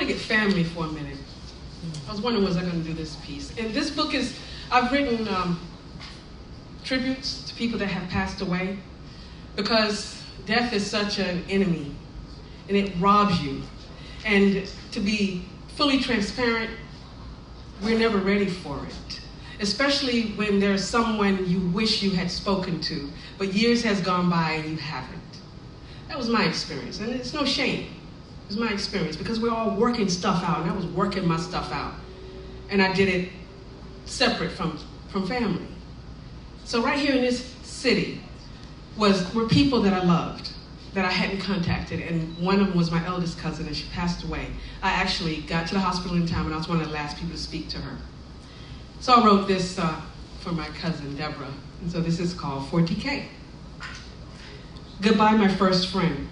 to get family for a minute. I was wondering, was I going to do this piece? And this book is, I've written tributes to people that have passed away, because death is such an enemy, and it robs you. And to be fully transparent, we're never ready for it, especially when there's someone you wish you had spoken to, but years has gone by and you haven't. That was my experience, and it's no shame. It was my experience, because we're all working stuff out, and I was working my stuff out, and I did it separate from family. So right here in this city were people that I loved, that I hadn't contacted, and one of them was my eldest cousin, and she passed away. I actually got to the hospital in time, and I was one of the last people to speak to her. So I wrote this for my cousin, Deborah, and so this is called 40K. Goodbye, my first friend.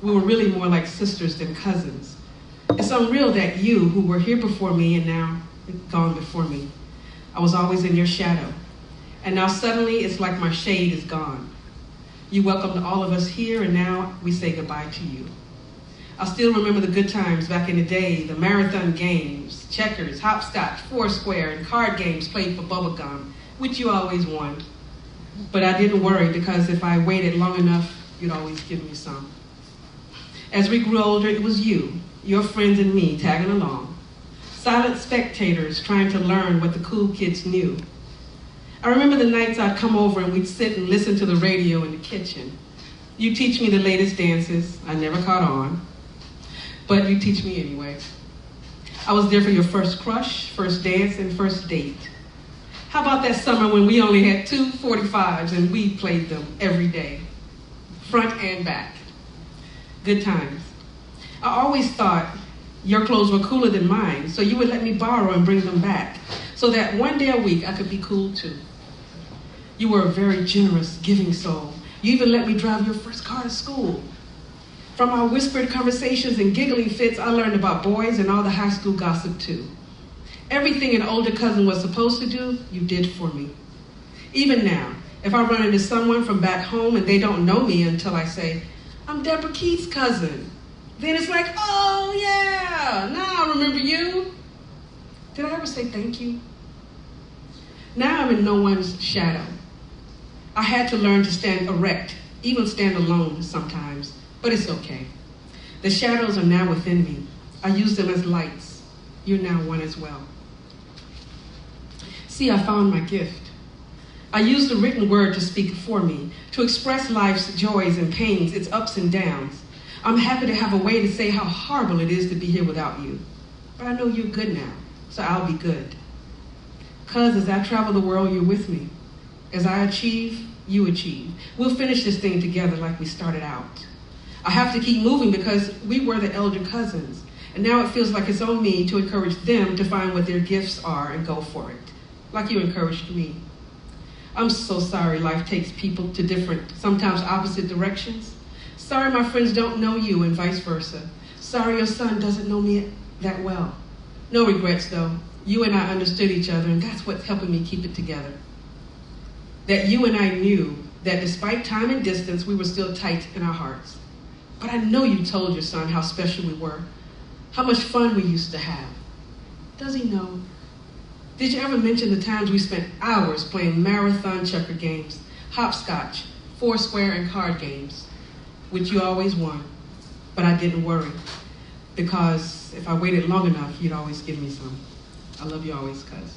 We were really more like sisters than cousins. It's unreal that you, who were here before me and now gone before me, I was always in your shadow. And now suddenly it's like my shade is gone. You welcomed all of us here, and now we say goodbye to you. I still remember the good times back in the day, the marathon games, checkers, hopscotch, foursquare, and card games played for bubblegum, which you always won. But I didn't worry, because if I waited long enough, you'd always give me some. As we grew older, it was you, your friends, and me tagging along. Silent spectators trying to learn what the cool kids knew. I remember the nights I'd come over and we'd sit and listen to the radio in the kitchen. You teach me the latest dances. I never caught on, but you teach me anyway. I was there for your first crush, first dance, and first date. How about that summer when we only had 2 45s and we played them every day, front and back? Good times. I always thought your clothes were cooler than mine, so you would let me borrow and bring them back, so that one day a week I could be cool too. You were a very generous, giving soul. You even let me drive your first car to school. From our whispered conversations and giggling fits, I learned about boys and all the high school gossip too. Everything an older cousin was supposed to do, you did for me. Even now, if I run into someone from back home and they don't know me until I say, I'm Deborah Keith's cousin, then it's like, oh yeah, now I remember you. Did I ever say thank you? Now I'm in no one's shadow. I had to learn to stand erect, even stand alone sometimes, but it's okay. The shadows are now within me. I use them as lights. You're now one as well. See, I found my gift. I use the written word to speak for me, to express life's joys and pains, its ups and downs. I'm happy to have a way to say how horrible it is to be here without you. But I know you're good now, so I'll be good. 'Cause as I travel the world, you're with me. As I achieve, you achieve. We'll finish this thing together like we started out. I have to keep moving because we were the elder cousins, and now it feels like it's on me to encourage them to find what their gifts are and go for it, like you encouraged me. I'm so sorry life takes people to different, sometimes opposite directions. Sorry my friends don't know you and vice versa. Sorry your son doesn't know me that well. No regrets though. You and I understood each other, and that's what's helping me keep it together. That you and I knew that despite time and distance, we were still tight in our hearts. But I know you told your son how special we were, how much fun we used to have. Does he know? Did you ever mention the times we spent hours playing marathon checker games, hopscotch, foursquare, and card games, which you always won, but I didn't worry, because if I waited long enough, you'd always give me some. I love you always, cuz.